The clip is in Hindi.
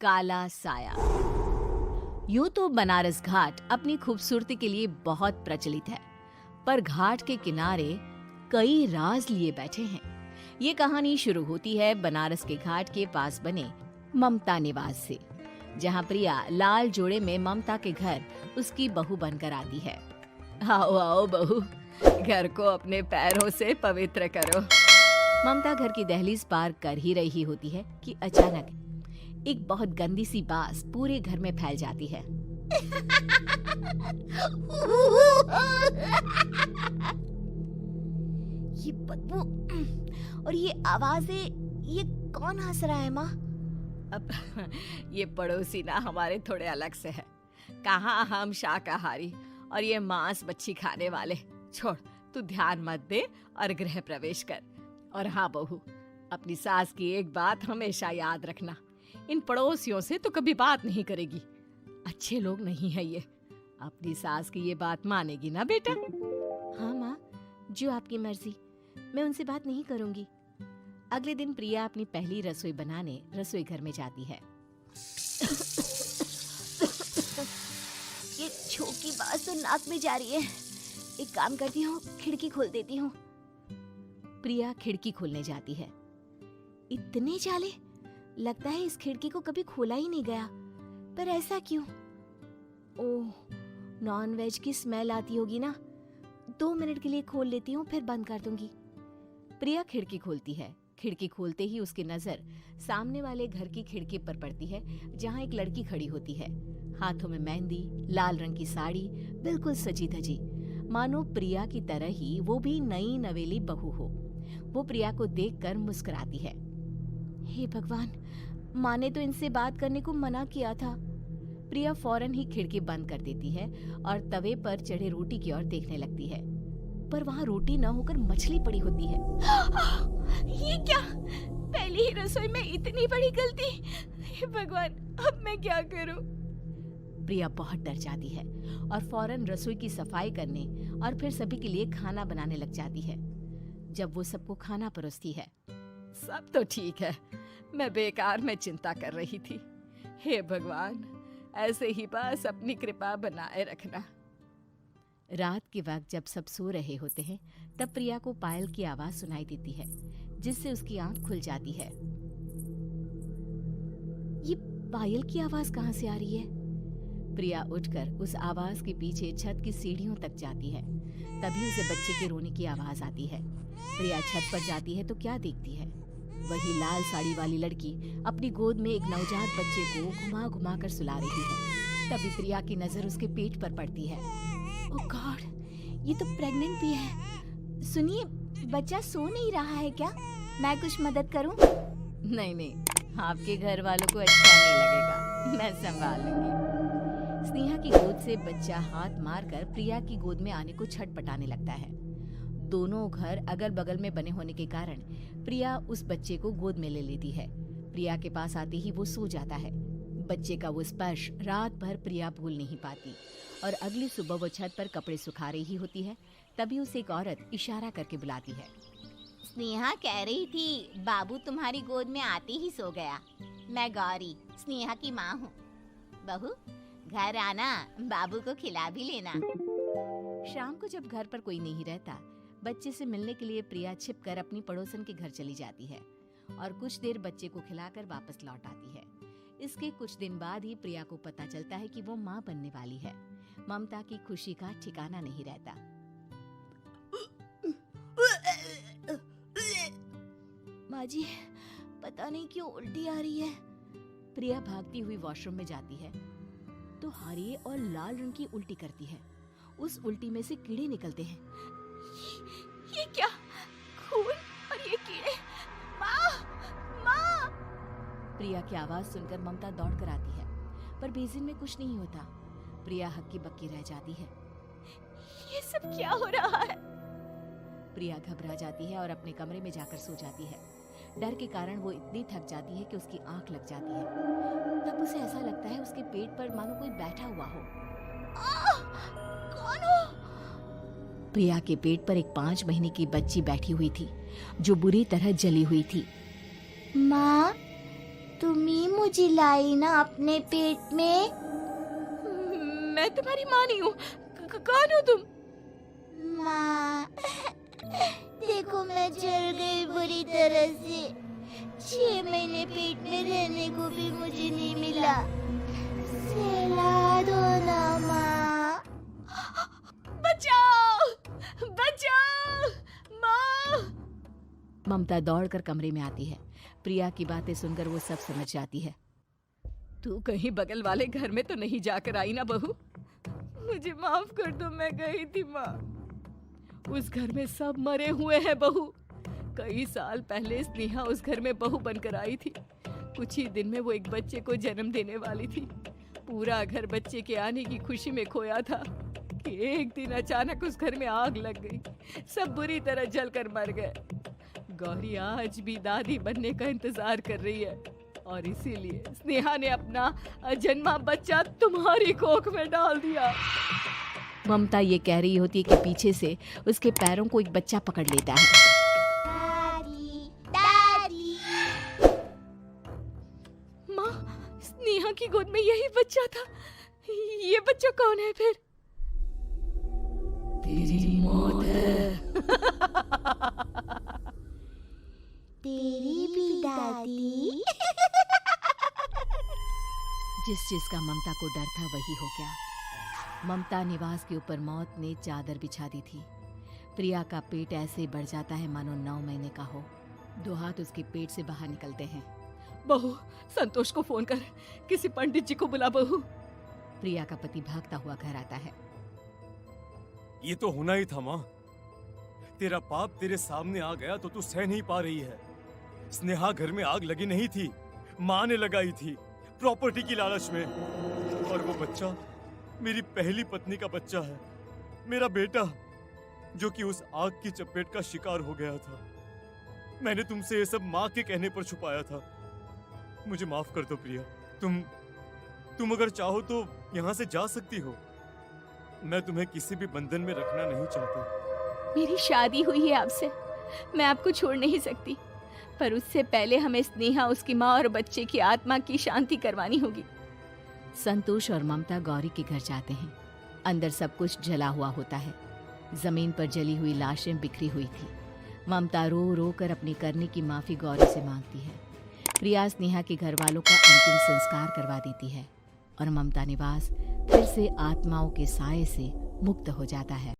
काला साया। यूं तो बनारस घाट अपनी खूबसूरती के लिए बहुत प्रचलित है, पर घाट के किनारे कई राज लिए बैठे हैं। ये कहानी शुरू होती है बनारस के घाट के पास बने ममता निवास से, जहां प्रिया लाल जोड़े में ममता के घर उसकी बहू बनकर आती है। आओ आओ बहू, घर को अपने पैरों से पवित्र करो। ममता घर की दहलीज पार कर ही रही होती है कि अचानक एक बहुत गंदी सी बास पूरे घर में फैल जाती है। ये बदबू और ये आवाजें, ये कौन हंस रहा है माँ? अब ये पड़ोसी ना हमारे थोड़े अलग से है। कहाँ हम शाकाहारी और ये मांस मच्छी खाने वाले। छोड़, तू ध्यान मत दे और गृह प्रवेश कर। और हाँ बहू, अपनी सास की एक बात हमेशा याद रखना, इन पड़ोसियों से तो कभी बात नहीं करेगी। अच्छे लोग नहीं है ये। अपनी सास की ये बात मानेगी ना बेटा? हाँ माँ, जो आपकी मर्जी, मैं उनसे बात नहीं करूंगी। अगले दिन प्रिया अपनी पहली रसोई बनाने रसोई घर में जाती है। ये छोकी बात तो नाक में जा रही है। एक काम करती हूँ, खिड़की खोल देती हूँ। प्रिया खिड़की खोलने जाती है। इतने जाले, लगता है इस खिड़की को कभी खोला ही नहीं गया। पर ऐसा क्यों? ओह, नॉन वेज की स्मेल आती होगी ना। 2 मिनट के लिए खोल लेती हूँ, फिर बंद कर दूंगी। प्रिया खिड़की खोलती है। खिड़की खोलते ही उसकी नजर सामने वाले घर की खिड़की पर पड़ती है, जहाँ एक लड़की खड़ी होती है। हाथों में मेहंदी, लाल रंग की साड़ी, बिल्कुल सजी धजी, मानो प्रिया की तरह ही वो भी नई नवेली बहू हो। वो प्रिया को देखकर मुस्कुराती है। हे भगवान, माँ ने तो इनसे बात करने को मना किया था। प्रिया फौरन ही खिड़की बंद कर देती है और तवे पर चढ़े रोटी की ओर देखने लगती है, पर वहाँ रोटी न होकर मछली पड़ी होती है। ये क्या? पहली ही रसोई में इतनी बड़ी गलती। हे भगवान, अब मैं क्या करूं? प्रिया बहुत डर जाती है और फौरन रसोई की सफाई करने और फिर सभी के लिए खाना बनाने लग जाती है। जब वो सबको खाना परोसती है, सब तो ठीक है, मैं बेकार में चिंता कर रही थी। हे भगवान, ऐसे ही बस अपनी कृपा बनाए रखना। रात के वक्त जब सब सो रहे होते हैं, तब प्रिया को पायल की आवाज सुनाई देती है, जिससे उसकी आंख खुल जाती है। ये पायल की आवाज कहाँ से आ रही है? प्रिया उठकर उस आवाज के पीछे छत की सीढ़ियों तक जाती है। तभी उसे बच्चे के रोने की आवाज आती है। प्रिया छत पर जाती है तो क्या देखती है? वही लाल साड़ी वाली लड़की अपनी गोद में एक नवजात बच्चे को घुमा घुमा कर सुला रही है। तभी प्रिया की नजर उसके पेट पर पड़ती है। ओह गॉड, ये तो प्रेग्नेंट भी है। सुनिए, बच्चा सो नहीं रहा है क्या? मैं कुछ मदद करूं? नहीं नहीं, आपके घर वालों को अच्छा नहीं लगेगा, मैं संभाल लूंगी। स्नेहा की गोद से बच्चा हाथ मारकर प्रिया की गोद में आने को छटपटाने लगता है। दोनों घर अगल बगल में बने होने के कारण प्रिया उस बच्चे को गोद में ले लेती है। प्रिया के पास आते ही वो सो जाता है। बच्चे का वो स्पर्श रात भर प्रिया भूल नहीं पाती और अगली सुबह वो छत पर कपड़े सुखा रही होती है। तभी उसे एक औरत इशारा करके बुलाती है। स्नेहा कह रही थी बाबू तुम्हारी गोद में आते ही सो गया। मैं गौरी, स्नेहा की माँ हूँ। बहू, घर आना, बाबू को खिला भी लेना। शाम को जब घर पर कोई नहीं रहता, बच्चे से मिलने के लिए प्रिया छिपकर अपनी पड़ोसन के घर चली जाती है और कुछ देर बच्चे को खिलाकर वापस लौट आती है। इसके कुछ दिन बाद ही प्रिया को पता चलता है कि वो माँ बनने वाली है। ममता की खुशी का ठिकाना नहीं रहता। माँ जी, पता नहीं क्यों उल्टी आ रही है। प्रिया भागती हुई वॉशरूम में जाती है तो हरे और लाल रंग की उल्टी करती है। उस उल्टी में से कीड़े निकलते हैं। ये क्या? खून और ये कीड़े! माँ! माँ! प्रिया की आवाज सुनकर ममता दौड़ कर आती है, पर बेसिन में कुछ नहीं होता। प्रिया हक्की बक्की रह जाती है। ये सब क्या हो रहा है? प्रिया घबरा जाती है और अपने कमरे में जाकर सो जाती है। डर के कारण वो इतनी थक जाती है कि उसकी आंख लग जाती है। तब उसे ऐसा लगता है उसके पेट पर मानो कोई बैठा हुआ हो। कौन हो? प्रिया के पेट पर एक 5 महीने की बच्ची बैठी हुई थी, जो बुरी तरह जली हुई थी। माँ, तुम ही मुझे लाई ना अपने पेट में। मैं तुम्हारी माँ नहीं हूँ। कौन हो तुम? माँ, देखो मैं जल गई बुरी तरह से। 6 महीने पेट में रहने को भी मुझे नहीं मिला। सहला दो ना माँ। बचाओ, बचाओ, माँ! ममता दौड़कर कमरे में आती है। प्रिया की बातें सुनकर वो सब समझ जाती है। तू कहीं बगल वाले घर में तो नहीं जाकर आई ना बहू? मुझे माफ कर दो, मैं गई थी माँ। उस घर में सब मरे हुए हैं बहू। कई साल पहले स्नेहा उस घर में बहू बनकर आई थी। कुछ ही दिन में वो एक बच्चे को जन्म देने वाली थी। पूरा घर बच्चे के आने की खुशी में खोया था कि एक दिन अचानक उस घर में आग लग गई। सब बुरी तरह जलकर मर गए। गौरी आज भी दादी बनने का इंतजार कर रही है और इसीलिए स्नेहा ने अपना अजन्मा बच्चा तुम्हारी कोख में डाल दिया। ममता ये कह रही होती है कि पीछे से उसके पैरों को एक बच्चा पकड़ लेता है। दादी, दादी। माँ, स्नेहा की गोद में यही बच्चा था। ये बच्चा कौन है फिर? तेरी मौत है। तेरी भी दादी। जिस चीज का ममता को डर था वही हो गया। ममता निवास के ऊपर मौत ने चादर बिछा दी थी। प्रिया का पेट ऐसे बढ़ जाता है मानो 9 महीने का हो। 2 हाथ उसके पेट से बाहर निकलते हैं। बहू, संतोष को फोन कर, किसी पंडित जी को बुला बहू। प्रिया का पति भागता हुआ घर आता है। ये तो होना ही था माँ। तेरा पाप तेरे सामने आ गया तो तू सह नहीं पा रही है। स्नेहा घर में आग लगी नहीं थी, माँ ने लगाई थी, प्रॉपर्टी की लालच में। और वो बच्चा मेरी पहली पत्नी का बच्चा है, मेरा बेटा, जो कि उस आग की चपेट का शिकार हो गया था। मैंने तुमसे ये सब माँ के कहने पर छुपाया था। मुझे माफ कर दो प्रिया। तुम अगर चाहो तो यहाँ से जा सकती हो। मैं तुम्हें किसी भी बंधन में रखना नहीं चाहता। मेरी शादी हुई है आपसे, मैं आपको छोड़ नहीं सकती, पर उससे पहले हमें स्नेहा, उसकी माँ और बच्चे की आत्मा की शांति करवानी होगी। संतोष और ममता गौरी के घर जाते हैं। अंदर सब कुछ जला हुआ होता है। जमीन पर जली हुई लाशें बिखरी हुई थी। ममता रो रो कर अपनी करने की माफी गौरी से मांगती है। प्रिया स्नेहा के घर वालों का अंतिम संस्कार करवा देती है और ममता निवास फिर से आत्माओं के साए से मुक्त हो जाता है।